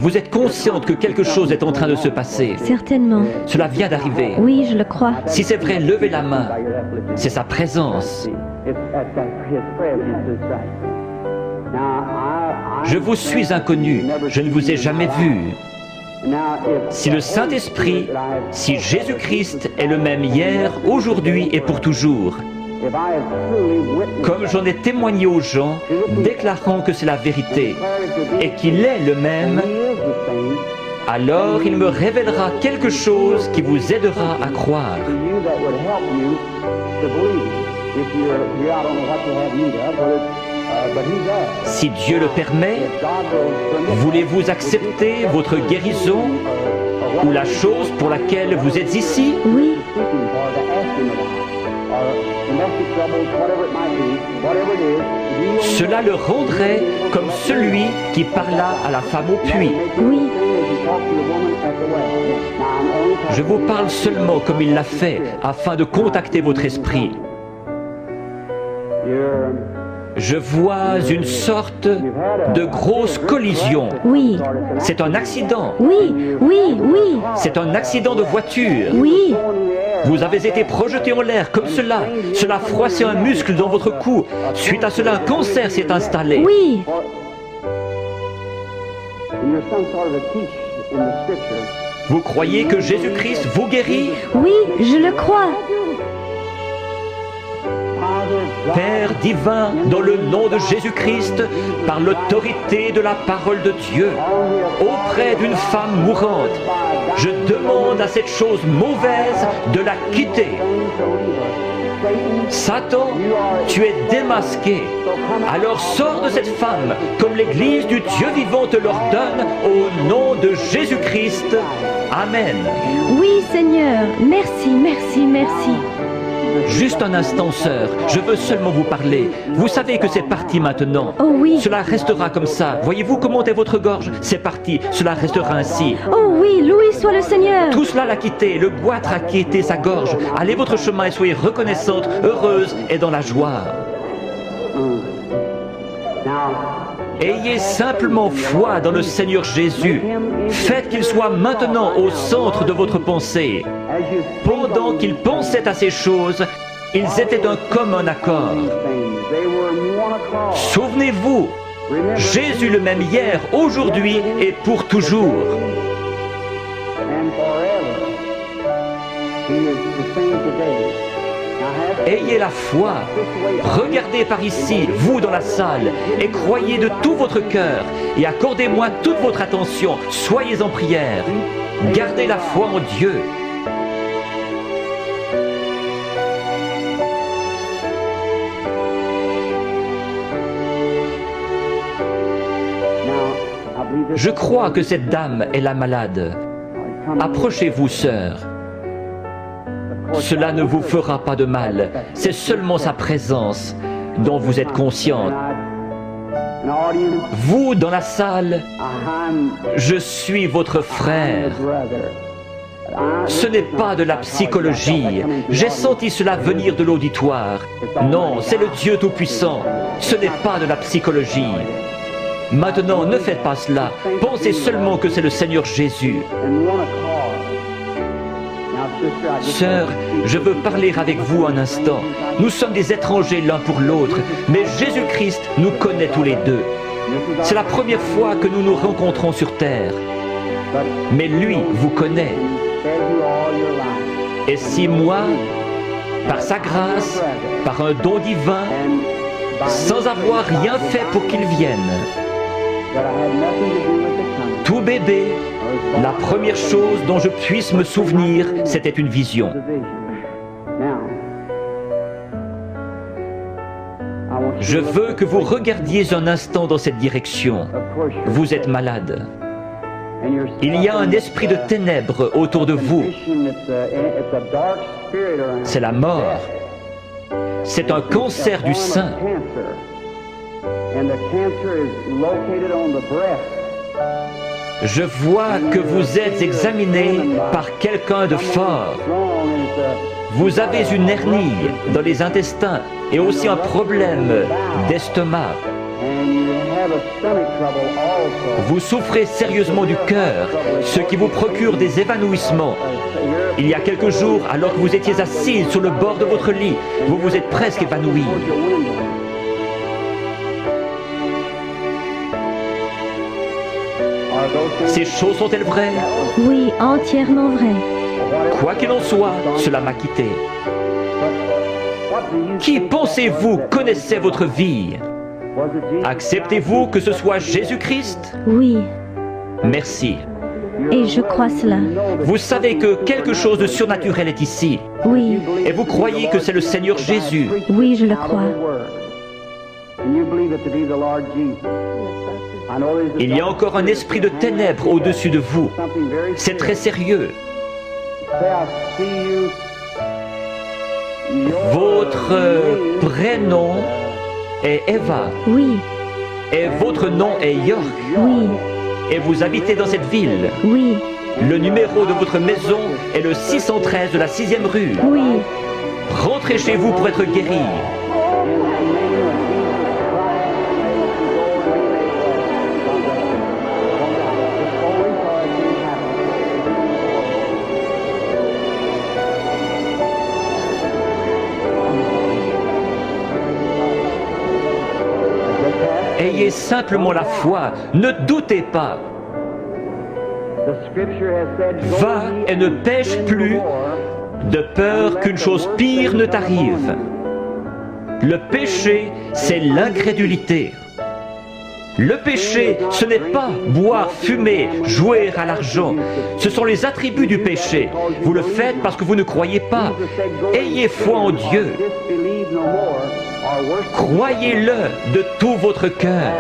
Vous êtes consciente que quelque chose est en train de se passer. Certainement. Cela vient d'arriver. Oui, je le crois. Si c'est vrai, levez la main. C'est sa présence. Je vous suis inconnu. Je ne vous ai jamais vu. Si le Saint-Esprit, si Jésus-Christ est le même hier, aujourd'hui et pour toujours, comme j'en ai témoigné aux gens, déclarant que c'est la vérité et qu'il est le même, alors il me révélera quelque chose qui vous aidera à croire. Si Dieu le permet, voulez-vous accepter votre guérison ou la chose pour laquelle vous êtes ici? Oui. Cela le rendrait comme celui qui parla à la femme au puits. Oui. Je vous parle seulement comme il l'a fait, afin de contacter votre esprit. Je vois une sorte de grosse collision. Oui. C'est un accident. Oui. Oui. Oui. C'est un accident de voiture. Oui. Vous avez été projeté en l'air comme cela. Cela froissait un muscle dans votre cou. Suite à cela, un cancer s'est installé. Oui. Vous croyez que Jésus-Christ vous guérit? Oui, je le crois. Père divin, dans le nom de Jésus-Christ, par l'autorité de la parole de Dieu, auprès d'une femme mourante, je demande à cette chose mauvaise de la quitter. Satan, tu es démasqué. Alors sors de cette femme, comme l'Église du Dieu vivant te l'ordonne, au nom de Jésus-Christ. Amen. Oui, Seigneur. Merci, merci, merci. Juste un instant, sœur, je veux seulement vous parler. Vous savez que c'est parti maintenant. Oh oui. Cela restera comme ça. Voyez-vous comment est votre gorge? C'est parti, cela restera ainsi. Oh oui, loué soit le Seigneur. Tout cela l'a quitté, le goitre a quitté sa gorge. Allez votre chemin et soyez reconnaissante, heureuse et dans la joie. Ayez simplement foi dans le Seigneur Jésus. Faites qu'il soit maintenant au centre de votre pensée. Pendant qu'ils pensaient à ces choses, ils étaient d'un commun accord. Souvenez-vous, Jésus le même hier, aujourd'hui et pour toujours. Ayez la foi, regardez par ici, vous dans la salle, et croyez de tout votre cœur, et accordez-moi toute votre attention, soyez en prière, gardez la foi en Dieu. Je crois que cette dame est la malade. Approchez-vous, sœur. Cela ne vous fera pas de mal. C'est seulement sa présence dont vous êtes consciente. Vous, dans la salle, je suis votre frère. Ce n'est pas de la psychologie. J'ai senti cela venir de l'auditoire. Non, c'est le Dieu Tout-Puissant. Ce n'est pas de la psychologie. Maintenant, ne faites pas cela. Pensez seulement que c'est le Seigneur Jésus. Sœur, je veux parler avec vous un instant. Nous sommes des étrangers l'un pour l'autre, mais Jésus-Christ nous connaît tous les deux. C'est la première fois que nous nous rencontrons sur terre. Mais lui vous connaît. Et si moi, par sa grâce, par un don divin, sans avoir rien fait pour qu'il vienne, tout bébé, la première chose dont je puisse me souvenir, c'était une vision. Je veux que vous regardiez un instant dans cette direction. Vous êtes malade. Il y a un esprit de ténèbres autour de vous. C'est la mort. C'est un cancer du sein. Je vois que vous êtes examiné par quelqu'un de fort. Vous avez une hernie dans les intestins et aussi un problème d'estomac. Vous souffrez sérieusement du cœur, ce qui vous procure des évanouissements. Il y a quelques jours, alors que vous étiez assise sur le bord de votre lit, vous vous êtes presque évanouie. Ces choses sont-elles vraies? Oui, entièrement vrai. Quoi qu'il en soit, cela m'a quitté. Qui pensez-vous connaissait votre vie? Acceptez-vous que ce soit Jésus-Christ? Oui, Merci. et je crois cela. Vous savez que quelque chose de surnaturel est ici. Oui, Et vous croyez que c'est le Seigneur Jésus. oui, je le crois. Il y a encore un esprit de ténèbres au-dessus de vous. C'est très sérieux. Votre prénom est Eva Oui, et votre nom est York oui, et vous habitez dans cette ville. oui, Le numéro de votre maison est le 613 de la 6e rue. oui. Rentrez chez vous pour être guéri. Ayez simplement la foi, ne doutez pas. Va et ne pêche plus, de peur qu'une chose pire ne t'arrive. Le péché, c'est l'incrédulité. Le péché, ce n'est pas boire, fumer, jouer à l'argent. Ce sont les attributs du péché. Vous le faites parce que vous ne croyez pas. Ayez foi en Dieu. Croyez-le de tout votre cœur.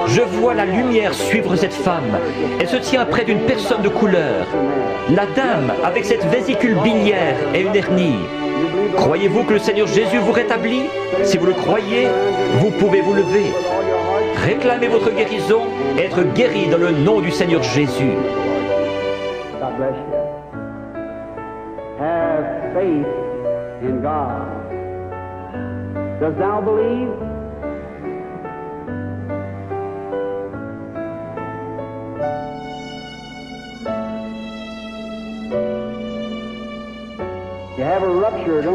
Je vois la lumière suivre cette femme. Elle se tient près d'une personne de couleur. La dame, avec cette vésicule biliaire et une hernie. Croyez-vous que le Seigneur Jésus vous rétablit? Si vous le croyez, vous pouvez vous lever. Réclamez votre guérison et être guéri dans le nom du Seigneur Jésus. God bless you. Have faith in God. Does thou believe?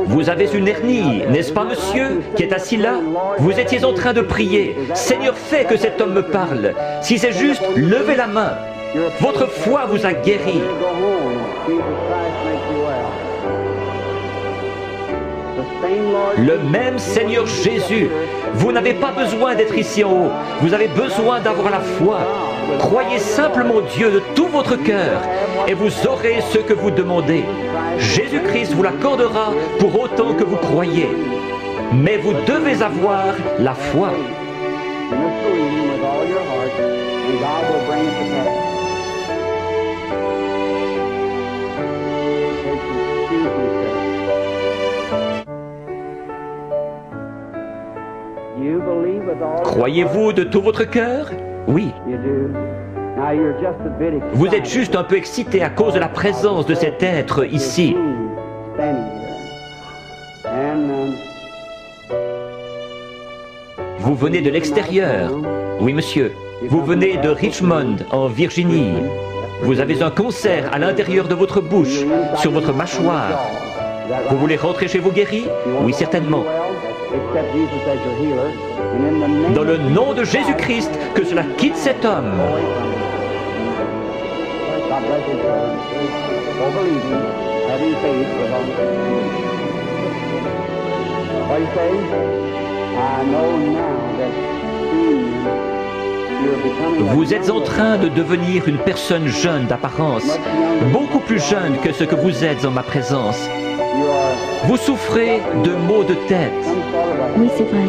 Vous avez une hernie, n'est-ce pas, monsieur, qui est assis là? Vous étiez en train de prier. Seigneur, fais que cet homme me parle. Si c'est juste, levez la main. Votre foi vous a guéri. Le même Seigneur Jésus. Vous n'avez pas besoin d'être ici en haut. Vous avez besoin d'avoir la foi. Croyez simplement Dieu de tout votre cœur et vous aurez ce que vous demandez. Jésus-Christ vous l'accordera pour autant que vous croyez. Mais vous devez avoir la foi. Croyez-vous de tout votre cœur? Oui. Vous êtes juste un peu excité à cause de la présence de cet être ici. Vous venez de l'extérieur. Oui, monsieur. Vous venez de Richmond, en Virginie. Vous avez un concert à l'intérieur de votre bouche, sur votre mâchoire. Vous voulez rentrer chez vous guéri? Oui, certainement. Dans le nom de Jésus-Christ, que cela quitte cet homme. Vous êtes en train de devenir une personne jeune d'apparence, beaucoup plus jeune que ce que vous êtes en ma présence. Vous souffrez de maux de tête. Oui, c'est vrai.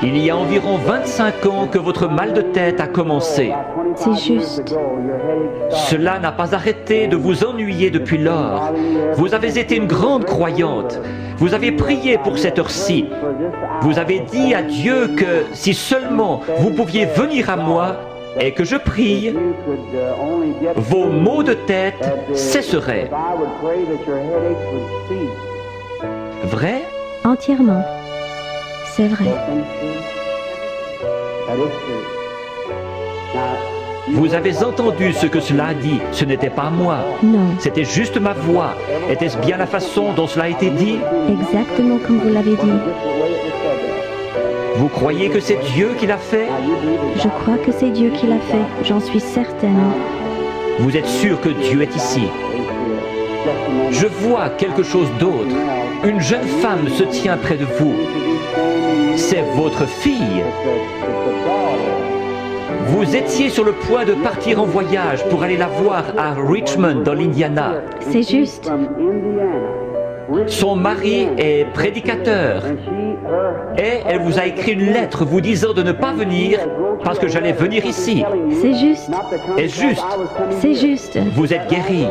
Il y a environ 25 ans que votre mal de tête a commencé. C'est juste. Cela n'a pas arrêté de vous ennuyer depuis lors. Vous avez été une grande croyante. Vous avez prié pour cette heure-ci. Vous avez dit à Dieu que si seulement vous pouviez venir à moi et que je prie, vos maux de tête cesseraient. Vrai? Entièrement. C'est vrai. Vous avez entendu ce que cela a dit. Ce n'était pas moi. Non. C'était juste ma voix. Était-ce bien la façon dont cela a été dit? Exactement comme vous l'avez dit. Vous croyez que c'est Dieu qui l'a fait? Je crois que c'est Dieu qui l'a fait. J'en suis certaine. Vous êtes sûr que Dieu est ici? Je vois quelque chose d'autre. Une jeune femme se tient près de vous. C'est votre fille. Vous étiez sur le point de partir en voyage pour aller la voir à Richmond, dans l'Indiana. C'est juste. Son mari est prédicateur et elle vous a écrit une lettre vous disant de ne pas venir parce que j'allais venir ici. C'est juste. Est-ce juste? C'est juste. Vous êtes guéri.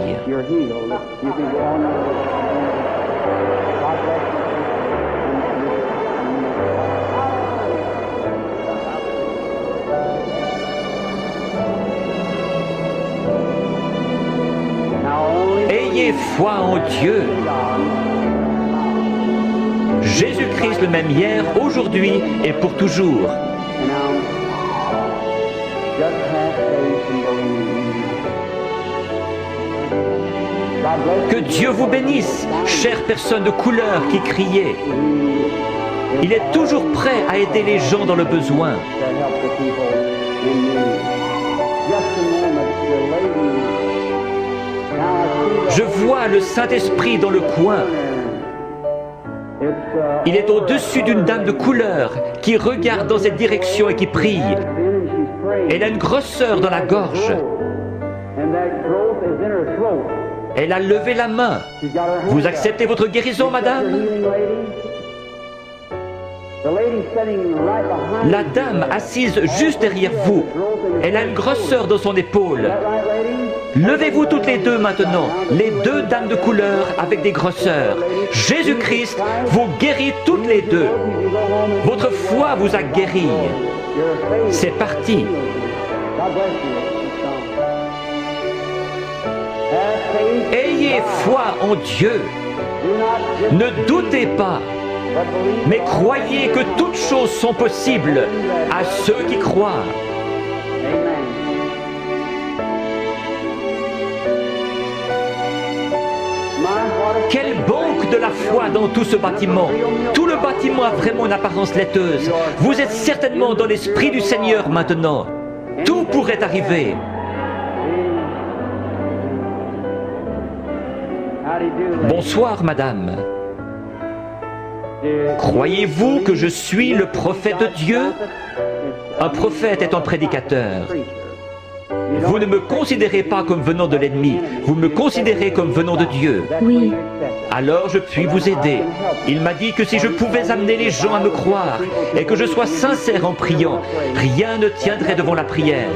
Ayez foi en Dieu. Jésus-Christ le même hier, aujourd'hui et pour toujours. Que Dieu vous bénisse, chère personne de couleur qui criait. Il est toujours prêt à aider les gens dans le besoin. Je vois le Saint-Esprit dans le coin. Il est au-dessus d'une dame de couleur qui regarde dans cette direction et qui prie. Elle a une grosseur dans la gorge. Elle a levé la main. Vous acceptez votre guérison, madame? La dame assise juste derrière vous, elle a une grosseur dans son épaule. Levez-vous toutes les deux maintenant, les deux dames de couleur avec des grosseurs. Jésus-Christ vous guérit toutes les deux. Votre foi vous a guéri. C'est parti. Ayez foi en Dieu. Ne doutez pas, mais croyez que toutes choses sont possibles à ceux qui croient. Quelle banque de la foi dans tout ce bâtiment. Tout le bâtiment a vraiment une apparence laiteuse. Vous êtes certainement dans l'esprit du Seigneur maintenant. Tout pourrait arriver. Bonsoir, madame. Croyez-vous que je suis le prophète de Dieu? Un prophète est un prédicateur. Vous ne me considérez pas comme venant de l'ennemi, vous me considérez comme venant de Dieu. Oui. Alors je puis vous aider. Il m'a dit que si je pouvais amener les gens à me croire et que je sois sincère en priant, rien ne tiendrait devant la prière.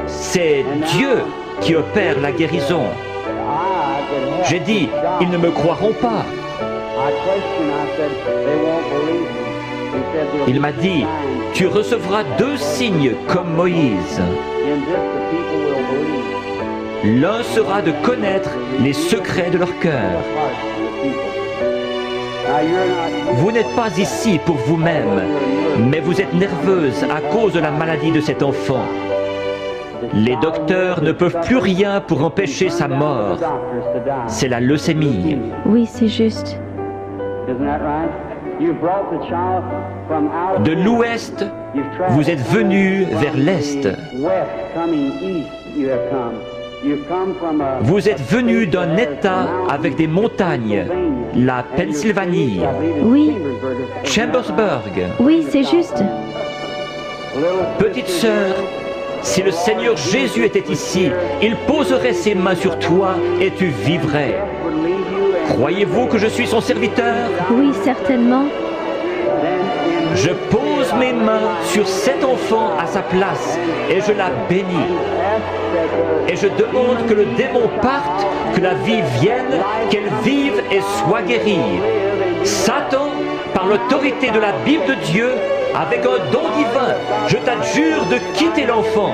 C'est Dieu qui opère la guérison. J'ai dit, ils ne me croiront pas. Il m'a dit, tu recevras 2 signes comme Moïse. L'un sera de connaître les secrets de leur cœur. Vous n'êtes pas ici pour vous-même, mais vous êtes nerveuse à cause de la maladie de cet enfant. Les docteurs ne peuvent plus rien pour empêcher sa mort. C'est la leucémie. Oui, c'est juste. De l'ouest, vous êtes venu vers l'est. Vous êtes venu d'un État avec des montagnes, la Pennsylvanie, Oui. Chambersburg. Oui, c'est juste. Petite sœur, si le Seigneur Jésus était ici, il poserait ses mains sur toi et tu vivrais. Croyez-vous que je suis son serviteur? Oui, certainement. Je pose mes mains sur cet enfant à sa place et je la bénis. Et je demande que le démon parte, que la vie vienne, qu'elle vive et soit guérie. Satan, par l'autorité de la Bible de Dieu, avec un don divin, je t'adjure de quitter l'enfant.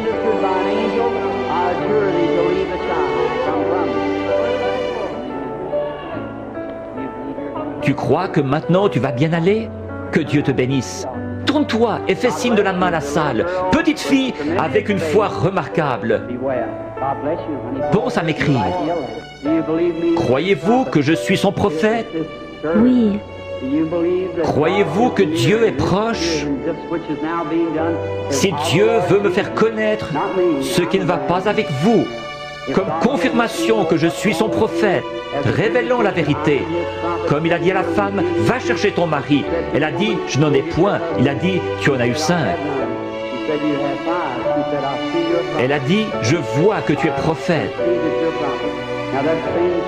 Tu crois que maintenant tu vas bien aller? Que Dieu te bénisse. Tourne-toi et fais signe de la main à la salle. Petite fille avec une foi remarquable. Pense à m'écrire. Croyez-vous que je suis son prophète? Oui. Croyez-vous que Dieu est proche? Si Dieu veut me faire connaître ce qui ne va pas avec vous, comme confirmation que je suis son prophète, révélant la vérité. Comme il a dit à la femme, va chercher ton mari. Elle a dit, je n'en ai point. Il a dit, tu en as eu 5. Elle a dit, je vois que tu es prophète.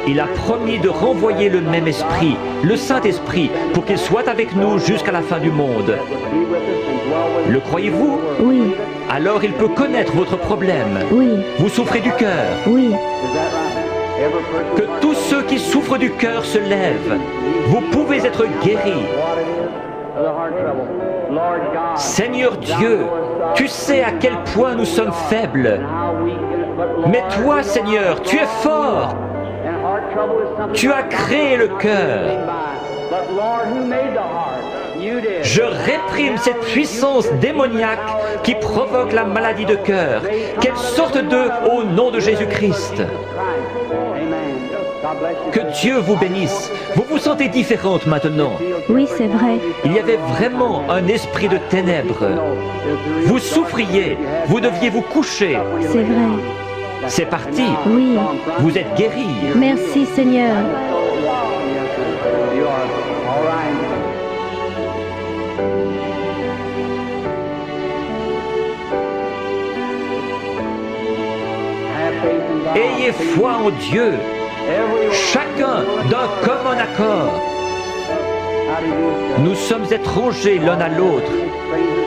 Il a promis de renvoyer le même esprit, le Saint-Esprit, pour qu'il soit avec nous jusqu'à la fin du monde. Le croyez-vous? Oui. Alors il peut connaître votre problème. Oui. Vous souffrez du cœur. Oui. Que tous ceux qui souffrent du cœur se lèvent. Vous pouvez être guéris. Seigneur Dieu, tu sais à quel point nous sommes faibles. Mais toi, Seigneur, tu es fort. Tu as créé le cœur. Je réprime cette puissance démoniaque qui provoque la maladie de cœur. Qu'elle sorte d'eux au nom de Jésus-Christ. Que Dieu vous bénisse. Vous vous sentez différente maintenant. Oui, c'est vrai. Il y avait vraiment un esprit de ténèbres. Vous souffriez, vous deviez vous coucher. C'est vrai. C'est parti. Oui. Vous êtes guéri. Merci, Seigneur. Ayez foi en Dieu, chacun d'un commun accord. Nous sommes étrangers l'un à l'autre,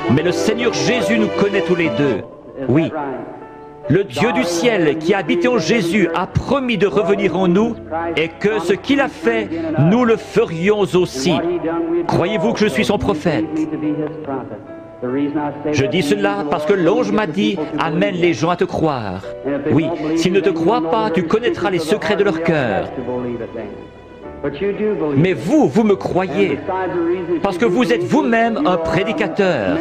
mais le Seigneur Jésus nous connaît tous les deux. Oui, le Dieu du ciel qui a habité en Jésus a promis de revenir en nous et que ce qu'il a fait, nous le ferions aussi. Croyez-vous que je suis son prophète? Je dis cela parce que l'ange m'a dit « Amène les gens à te croire ». Oui, s'ils ne te croient pas, tu connaîtras les secrets de leur cœur. Mais vous, vous me croyez, parce que vous êtes vous-même un prédicateur.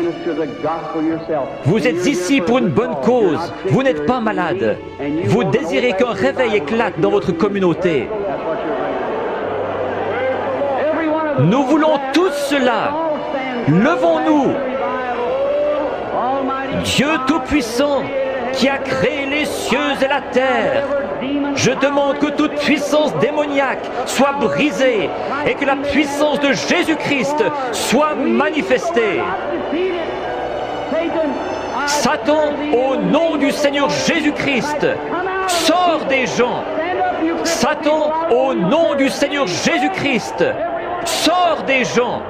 Vous êtes ici pour une bonne cause, vous n'êtes pas malade. Vous désirez qu'un réveil éclate dans votre communauté. Nous voulons tous cela. Levons-nous. Dieu Tout-Puissant, qui a créé les cieux et la terre, je demande que toute puissance démoniaque soit brisée et que la puissance de Jésus-Christ soit manifestée. Satan, au nom du Seigneur Jésus-Christ, sors des gens. Satan, au nom du Seigneur Jésus-Christ, sors des gens.